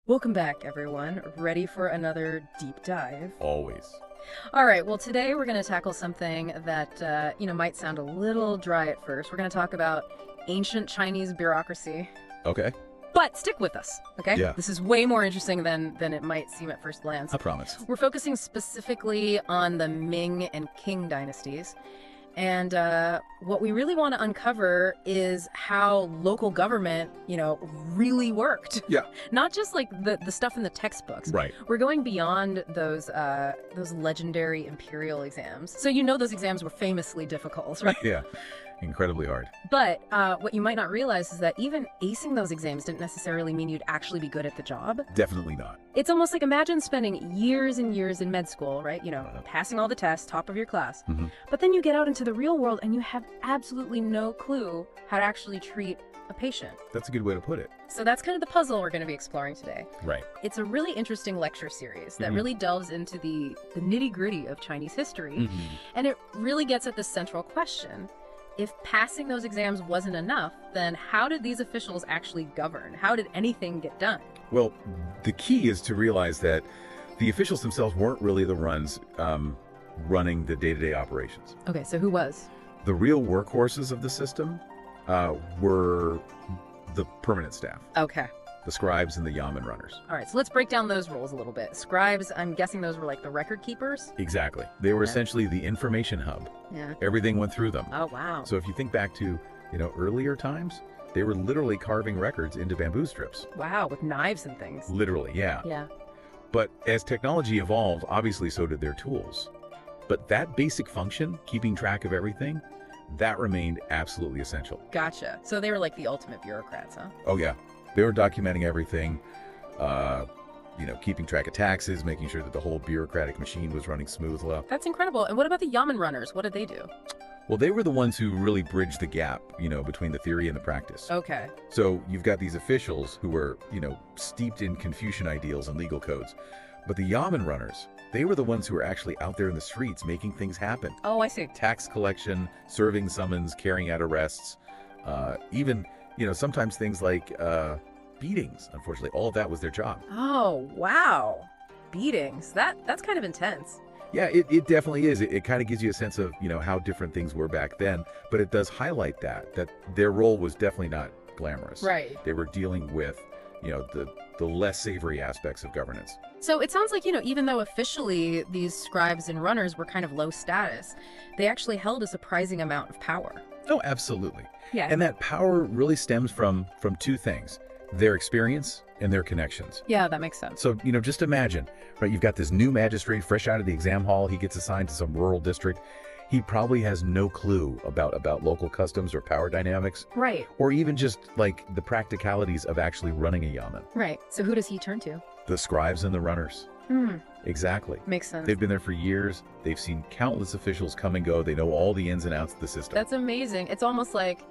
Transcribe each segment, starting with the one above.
Welcome back, everyone. Ready for another deep dive? Always. All right, well, today we're going to tackle something that, might sound a little dry at first. We're going to talk about ancient Chinese bureaucracy. Okay. But stick with us, okay? Yeah. This is way more interesting than it might seem at first glance. I promise. We're focusing specifically on the Ming and Qing dynasties. And what we really want to uncover is how local government, really worked. Yeah. Not just like the stuff in the textbooks. Right. We're going beyond those legendary imperial exams. So those exams were famously difficult, right? Yeah. Incredibly hard. But what you might not realize is that even acing those exams didn't necessarily mean you'd actually be good at the job. Definitely not. It's almost like imagine spending years and years in med school, right? Passing all the tests, top of your class. Mm-hmm. But then you get out into the real world and you have absolutely no clue how to actually treat a patient. That's a good way to put it. So that's kind of the puzzle we're going to be exploring today. Right. It's a really interesting lecture series that Mm-hmm. really delves into the nitty-gritty of Chinese history. Mm-hmm. And it really gets at the central question. If passing those exams wasn't enough, then how did these officials actually govern? How did anything get done? Well, the key is to realize that the officials themselves weren't really the ones running the day-to-day operations. Okay, so who was? The real workhorses of the system were the permanent staff, Okay. the scribes and the Yaman runners. All right, so let's break down those roles a little bit. Scribes, I'm guessing those were like the record keepers? Exactly. They were Yeah. essentially the information hub. Yeah. Everything went through them. Oh, wow. So if you think back to, earlier times, they were literally carving records into bamboo strips. Wow, with knives and things. Literally, yeah. Yeah. But as technology evolved, obviously so did their tools. But that basic function, keeping track of everything, that remained absolutely essential. Gotcha. So they were like the ultimate bureaucrats, huh? Oh yeah, they were documenting everything, keeping track of taxes, making sure that the whole bureaucratic machine was running smoothly. That's incredible. And what about the Yaman runners? What did they do? Well, they were the ones who really bridged the gap, between the theory and the practice. Okay. So you've got these officials who were, steeped in Confucian ideals and legal codes. But the Yaman runners, they were the ones who were actually out there in the streets making things happen. Oh, I see. Tax collection, serving summons, carrying out arrests, even, sometimes things like beatings. Unfortunately, all of that was their job. Oh, wow. Beatings. That's kind of intense. Yeah, it definitely is. It kind of gives you a sense of, how different things were back then. But it does highlight that their role was definitely not glamorous. Right. They were dealing with, the less savory aspects of governance. So it sounds like, even though officially these scribes and runners were kind of low status, they actually held a surprising amount of power. Oh, absolutely. Yeah. And that power really stems from two things: their experience and their connections. Yeah, that makes sense. So, just imagine, right? You've got this new magistrate fresh out of the exam hall. He gets assigned to some rural district. He probably has no clue about local customs or power dynamics, Right. or even just like the practicalities of actually running a yaman. Right. So who does he turn to? The scribes and the runners. Exactly. Makes sense. They've been there for years. They've seen countless officials come and go. They know all the ins and outs of the system. That's amazing. It's almost like,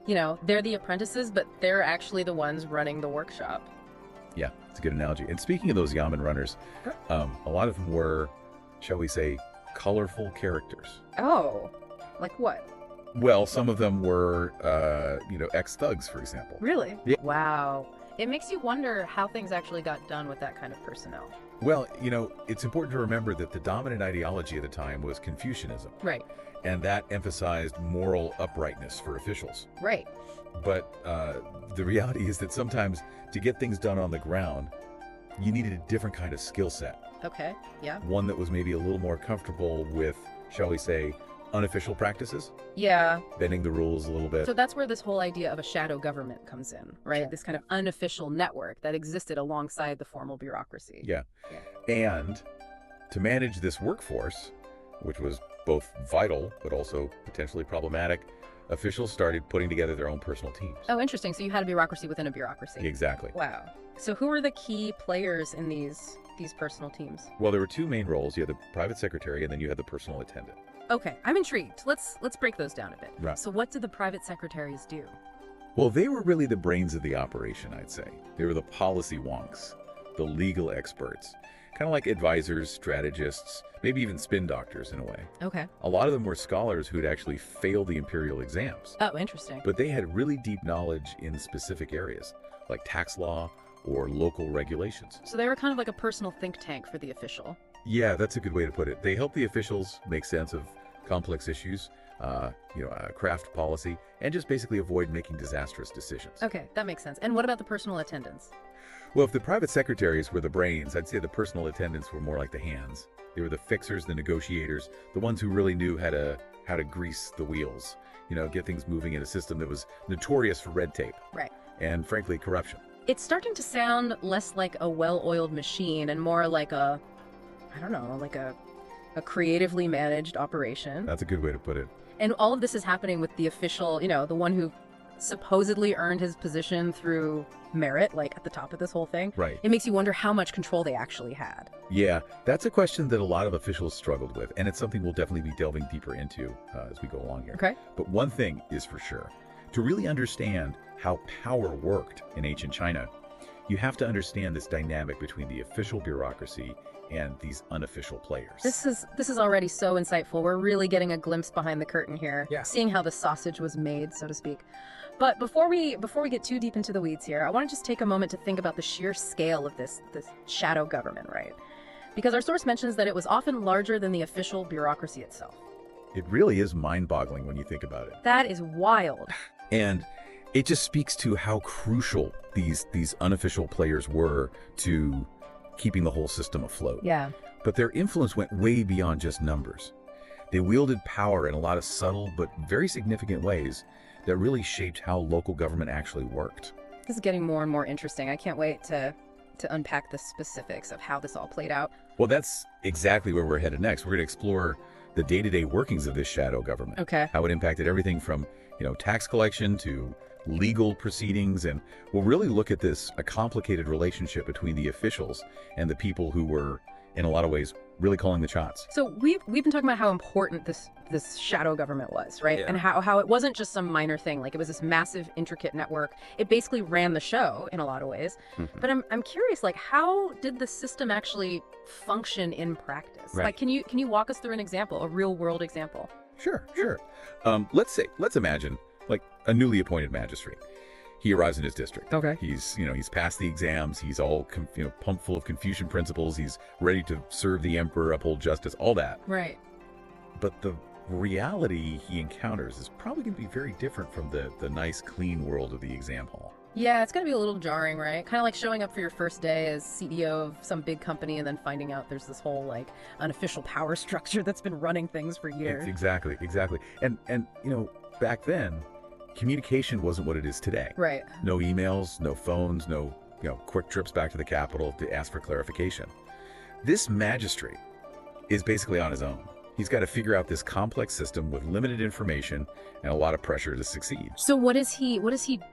they're the apprentices, but they're actually the ones running the workshop. Yeah, it's a good analogy. And speaking of those Yaman runners, a lot of them were, shall we say, colorful characters. Oh, like what? Well, some of them were, ex-thugs, for example. Really? Yeah. Wow. It makes you wonder how things actually got done with that kind of personnel. Well, it's important to remember that the dominant ideology at the time was Confucianism, Right. and that emphasized moral uprightness for officials. Right. But the reality is that sometimes to get things done on the ground, you needed a different kind of skill set. Okay. Yeah. One that was maybe a little more comfortable with, shall we say, unofficial practices, Yeah. bending the rules a little bit. So that's where this whole idea of a shadow government comes in, right? This kind of unofficial network that existed alongside the formal bureaucracy. Yeah. And to manage this workforce, which was both vital but also potentially problematic, officials started putting together their own personal teams. Oh, interesting. So you had a bureaucracy within a bureaucracy. Exactly. Wow. So who are the key players in these personal teams? Well, there were two main roles. You had the private secretary, and then you had the personal attendant. Okay, I'm intrigued. Let's break those down a bit. Right. So what did the private secretaries do? Well, they were really the brains of the operation, I'd say. They were the policy wonks, the legal experts, kind of like advisors, strategists, maybe even spin doctors in a way. Okay. A lot of them were scholars who'd actually failed the imperial exams, Oh, interesting. but they had really deep knowledge in specific areas, like tax law or local regulations. So they were kind of like a personal think tank for the official. Yeah, that's a good way to put it. They help the officials make sense of complex issues, craft policy, and just basically avoid making disastrous decisions. Okay, that makes sense. And what about the personal attendants? Well, if the private secretaries were the brains, I'd say the personal attendants were more like the hands. They were the fixers, the negotiators, the ones who really knew how to grease the wheels, get things moving in a system that was notorious for red tape. Right. And frankly, corruption. It's starting to sound less like a well-oiled machine and more like a creatively managed operation. That's a good way to put it. And all of this is happening with the official, the one who supposedly earned his position through merit, like at the top of this whole thing. Right. It makes you wonder how much control they actually had. Yeah, that's a question that a lot of officials struggled with, and it's something we'll definitely be delving deeper into as we go along here. Okay. But one thing is for sure, to really understand how power worked in ancient China, you have to understand this dynamic between the official bureaucracy and these unofficial players. This is already so insightful. We're really getting a glimpse behind the curtain here, seeing how the sausage was made, so to speak. But before we get too deep into the weeds here, I want to just take a moment to think about the sheer scale of this shadow government, right? Because our source mentions that it was often larger than the official bureaucracy itself. It really is mind-boggling when you think about it. That is wild. And it just speaks to how crucial these unofficial players were to keeping the whole system afloat. Yeah. But their influence went way beyond just numbers. They wielded power in a lot of subtle but very significant ways that really shaped how local government actually worked. This is getting more and more interesting. I can't wait to unpack the specifics of how this all played out. Well, that's exactly where we're headed next. We're going to explore the day-to-day workings of this shadow government. Okay. How it impacted everything from, tax collection to legal proceedings, and we'll really look at a complicated relationship between the officials and the people who were, in a lot of ways, really calling the shots. So we've been talking about how important this shadow government was, right? Yeah. And how it wasn't just some minor thing. Like, it was this massive, intricate network. It basically ran the show in a lot of ways. Mm-hmm. But I'm curious, like, how did the system actually function in practice? Right. Like, can you walk us through an example, a real world example? Sure. Let's imagine like a newly appointed magistrate. He arrives in his district. Okay. He's passed the exams. He's all pumped full of Confucian principles. He's ready to serve the emperor, uphold justice, all that. Right. But the reality he encounters is probably going to be very different from the nice, clean world of the exam hall. Yeah, it's going to be a little jarring, right? Kind of like showing up for your first day as CEO of some big company and then finding out there's this whole, like, unofficial power structure that's been running things for years. Exactly. And back then, communication wasn't what it is today. Right. No emails, no phones, no quick trips back to the capital to ask for clarification. This magistrate is basically on his own. He's got to figure out this complex system with limited information and a lot of pressure to succeed. So what does he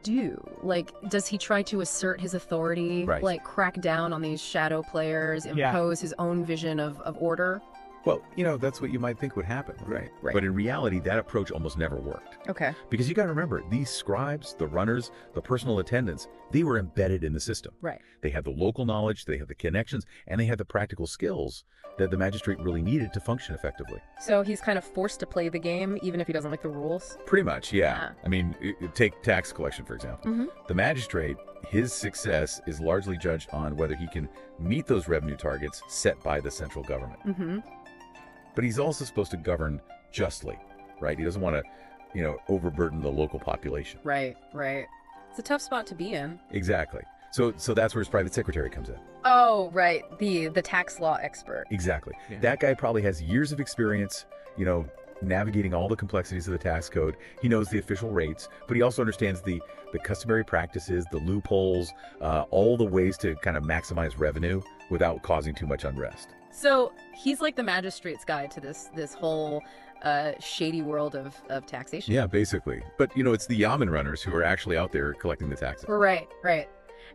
do? Like, does he try to assert his authority, Right. like crack down on these shadow players, impose his own vision of order? Well, that's what you might think would happen, right? But in reality, that approach almost never worked. Okay. Because you got to remember, these scribes, the runners, the personal attendants, they were embedded in the system. Right. They had the local knowledge, they had the connections, and they had the practical skills that the magistrate really needed to function effectively. So he's kind of forced to play the game, even if he doesn't like the rules? Pretty much, yeah. Yeah. I mean, take tax collection, for example. Mm-hmm. The magistrate, his success is largely judged on whether he can meet those revenue targets set by the central government. Mm-hmm. But he's also supposed to govern justly, right? He doesn't want to, overburden the local population. Right. It's a tough spot to be in. Exactly. So that's where his private secretary comes in. Oh, right. The tax law expert. Exactly. Yeah. That guy probably has years of experience, navigating all the complexities of the tax code. He knows the official rates, but he also understands the customary practices, the loopholes, all the ways to kind of maximize revenue without causing too much unrest. So he's like the magistrate's guide to this whole shady world of taxation. Yeah, basically. But, it's the Yaman runners who are actually out there collecting the taxes. Right.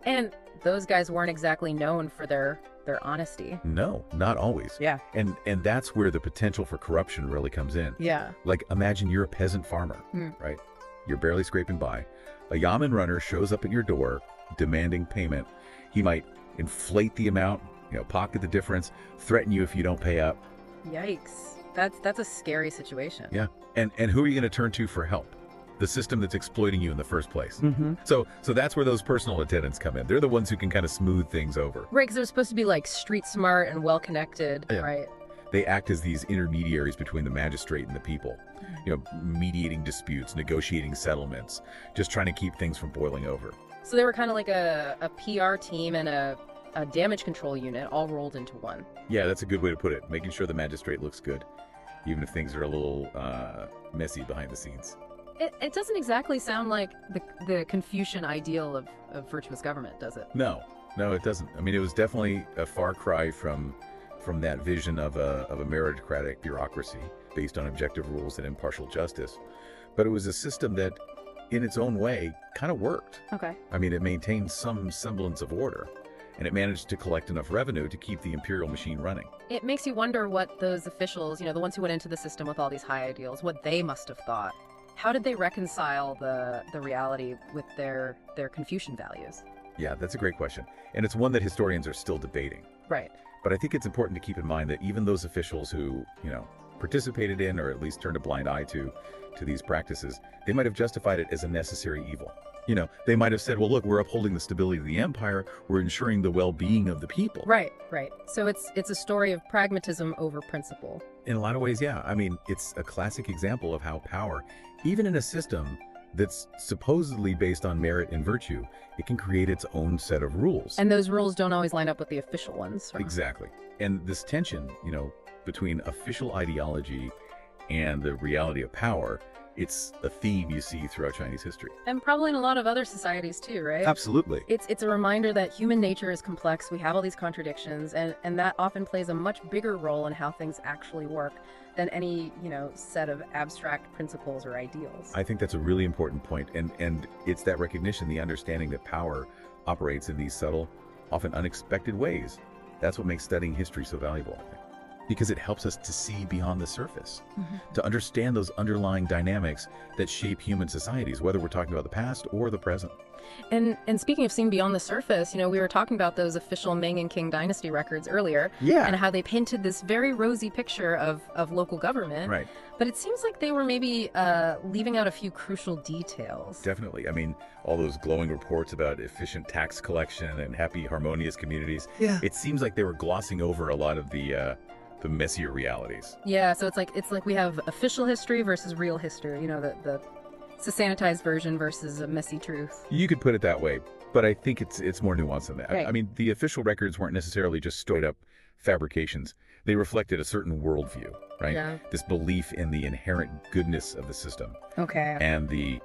And those guys weren't exactly known for their honesty. No, not always. Yeah. And that's where the potential for corruption really comes in. Yeah. Like, imagine you're a peasant farmer, right? You're barely scraping by. A Yaman runner shows up at your door demanding payment. He might inflate the amount, pocket the difference, threaten you if you don't pay up. Yikes. That's a scary situation. Yeah. And who are you going to turn to for help? the system that's exploiting you in the first place. Mm-hmm. So that's where those personal attendants come in. They're the ones who can kind of smooth things over. Right, because they're supposed to be like street smart and well connected, Yeah. right? They act as these intermediaries between the magistrate and the people, mediating disputes, negotiating settlements, just trying to keep things from boiling over. So they were kind of like a PR team and a damage control unit all rolled into one. Yeah, that's a good way to put it. Making sure the magistrate looks good, even if things are a little messy behind the scenes. It doesn't exactly sound like the Confucian ideal of virtuous government, does it? No, it doesn't. I mean, it was definitely a far cry from that vision of a meritocratic bureaucracy based on objective rules and impartial justice. But it was a system that, in its own way, kind of worked. Okay. I mean, it maintained some semblance of order, and it managed to collect enough revenue to keep the imperial machine running. It makes you wonder what those officials, the ones who went into the system with all these high ideals, what they must have thought. How did they reconcile the reality with their Confucian values? Yeah, that's a great question. And it's one that historians are still debating. Right. But I think it's important to keep in mind that even those officials who, participated in or at least turned a blind eye to these practices, they might have justified it as a necessary evil. They might have said, well, look, we're upholding the stability of the empire. We're ensuring the well-being of the people. Right. So it's a story of pragmatism over principle. In a lot of ways, yeah. I mean, it's a classic example of how power, even in a system that's supposedly based on merit and virtue, it can create its own set of rules. And those rules don't always line up with the official ones. Right? Exactly. And this tension, between official ideology and the reality of power, it's a theme you see throughout Chinese history. And probably in a lot of other societies too, right? Absolutely. It's a reminder that human nature is complex. We have all these contradictions, and that often plays a much bigger role in how things actually work than any, set of abstract principles or ideals. I think that's a really important point. And it's that recognition, the understanding that power operates in these subtle, often unexpected ways. That's what makes studying history so valuable, I think. Because it helps us to see beyond the surface, to understand those underlying dynamics that shape human societies, whether we're talking about the past or the present. And speaking of seeing beyond the surface, we were talking about those official Ming and Qing Dynasty records earlier, Yeah. and how they painted this very rosy picture of local government. Right. But it seems like they were maybe leaving out a few crucial details. Definitely. I mean, all those glowing reports about efficient tax collection and happy, harmonious communities. Yeah. It seems like they were glossing over a lot of the messier realities. Yeah, so it's like we have official history versus real history. It's a sanitized version versus a messy truth. You could put it that way, but I think it's more nuanced than that. Right. I mean, the official records weren't necessarily just straight up fabrications. They reflected a certain worldview, right? Yeah. This belief in the inherent goodness of the system Okay. and the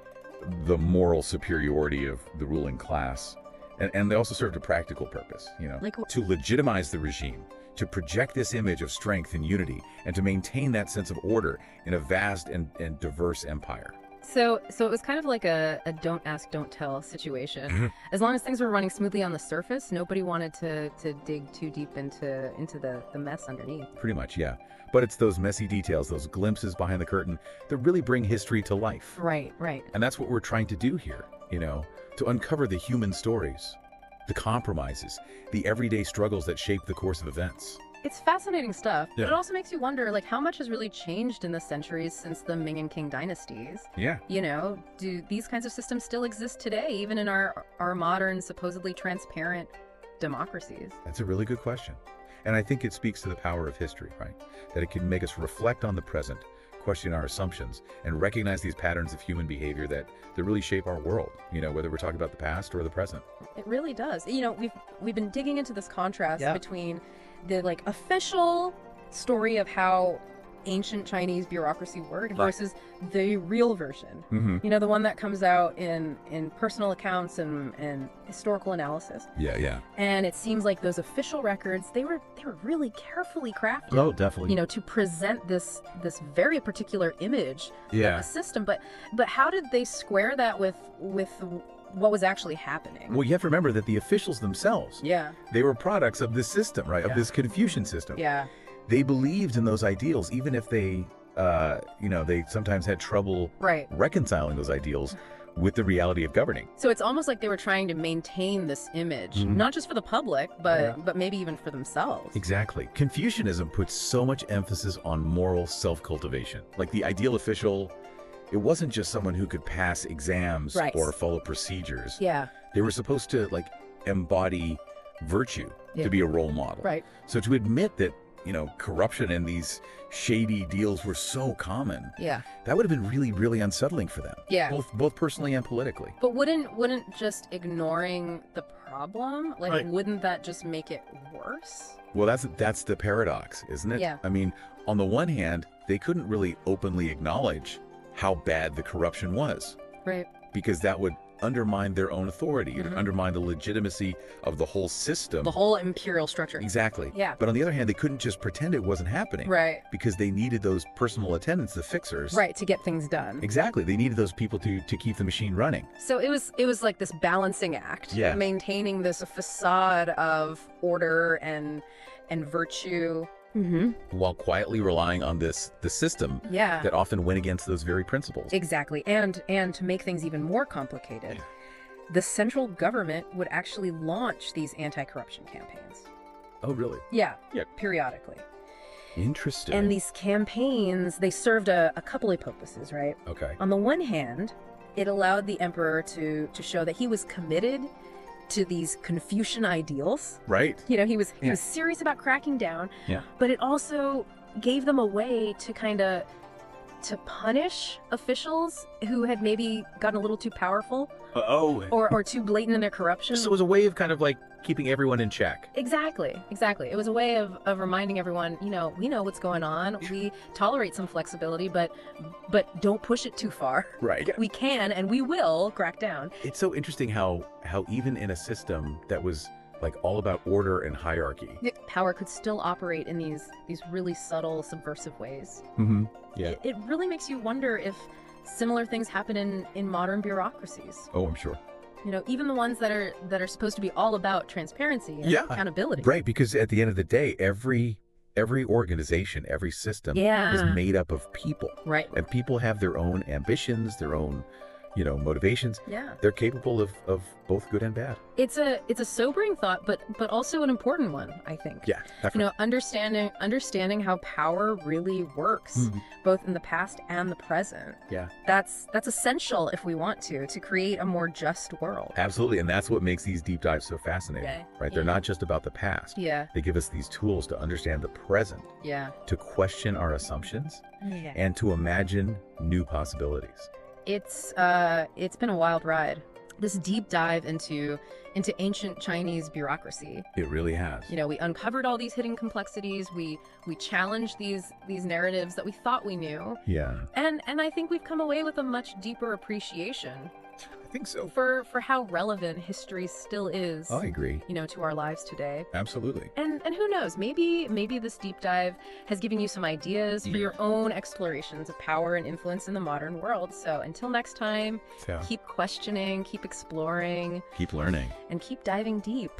moral superiority of the ruling class. And they also served a practical purpose, Like- to legitimize the regime, to project this image of strength and unity, and to maintain that sense of order in a vast and diverse empire. So it was kind of like a don't ask, don't tell situation. As long as things were running smoothly on the surface, nobody wanted to dig too deep into the mess underneath. Pretty much, yeah. But it's those messy details, those glimpses behind the curtain that really bring history to life. Right. And that's what we're trying to do here, to uncover the human stories, the compromises, the everyday struggles that shape the course of events. It's fascinating stuff, Yeah. but it also makes you wonder, how much has really changed in the centuries since the Ming and Qing dynasties? Yeah. Do these kinds of systems still exist today, even in our modern, supposedly transparent democracies? That's a really good question. And I think it speaks to the power of history, right? That it can make us reflect on the present, question our assumptions, and recognize these patterns of human behavior that really shape our world, whether we're talking about the past or the present. It really does. We've been digging into this contrast Yeah. between the official story of how ancient Chinese bureaucracy worked versus the real version. The one that comes out in personal accounts and historical analysis. Yeah. And it seems like those official records, they were really carefully crafted. Oh, definitely. To present this very particular image Yeah. of the system. But how did they square that with what was actually happening? Well, you have to remember that the officials themselves, Yeah. they were products of this system, right? Of this Confucian system. Yeah. They believed in those ideals, even if they sometimes had trouble Right. reconciling those ideals with the reality of governing. So it's almost like they were trying to maintain this image, not just for the public, but maybe even for themselves. Exactly. Confucianism puts so much emphasis on moral self-cultivation. Like the ideal official, it wasn't just someone who could pass exams Right. or follow procedures. Yeah. They were supposed to like embody virtue, Yeah. to be a role model. Right. So to admit that, corruption and these shady deals were so common, Yeah. that would have been really, really unsettling for them. Yeah. Both personally and politically. But wouldn't just ignoring the problem, like, Right. wouldn't that just make it worse? Well, that's the paradox, isn't it? Yeah. I mean, on the one hand, they couldn't really openly acknowledge how bad the corruption was, Right. because that would undermine their own authority and Mhm. undermine the legitimacy of the whole system. The whole imperial structure. Exactly. Yeah. But on the other hand, they couldn't just pretend it wasn't happening. Right. Because they needed those personal attendants, the fixers. Right, to get things done. Exactly. They needed those people to keep the machine running. So it was like this balancing act, Yeah. maintaining this facade of order and virtue. Mm-hmm. While quietly relying on the system Yeah. that often went against those very principles. Exactly. And to make things even more complicated, the central government would actually launch these anti-corruption campaigns. Oh, really? Yeah. Yeah. Periodically. Interesting. And these campaigns, they served a couple of purposes, right? Okay. On the one hand, it allowed the emperor to show that he was committed to these Confucian ideals. Right. He was serious about cracking down. Yeah. But it also gave them a way to to punish officials who had maybe gotten a little too powerful or too blatant in their corruption. So it was a way of kind of like keeping everyone in check. Exactly. It was a way of reminding everyone, we know what's going on. We tolerate some flexibility, but don't push it too far. Right. We can and we will crack down. It's so interesting how even in a system that was like all about order and hierarchy. Power could still operate in these really subtle, subversive ways. Mm-hmm. Yeah. It really makes you wonder if similar things happen in modern bureaucracies. Oh, I'm sure. Even the ones that are supposed to be all about transparency and Yeah. accountability. Right, because at the end of the day, every organization, every system is made up of people. Right. And people have their own ambitions, their own, motivations. Yeah. They're capable of both good and bad. It's a sobering thought, but also an important one, I think. Yeah. Definitely. Understanding how power really works, Mhm. both in the past and the present. Yeah. That's essential if we want to create a more just world. Absolutely. And that's what makes these deep dives so fascinating. Yeah. Right? They're Yeah. not just about the past. Yeah. They give us these tools to understand the present, Yeah. to question our assumptions, Yeah. and to imagine new possibilities. It's been a wild ride. This deep dive into ancient Chinese bureaucracy. It really has. We uncovered all these hidden complexities. We challenged these narratives that we thought we knew. Yeah. And I think we've come away with a much deeper appreciation I think so. for how relevant history still is. I agree. To our lives today. Absolutely. And who knows, maybe this deep dive has given you some ideas for your own explorations of power and influence in the modern world. So until next time, Yeah. keep questioning, keep exploring, Keep learning. and keep diving deep.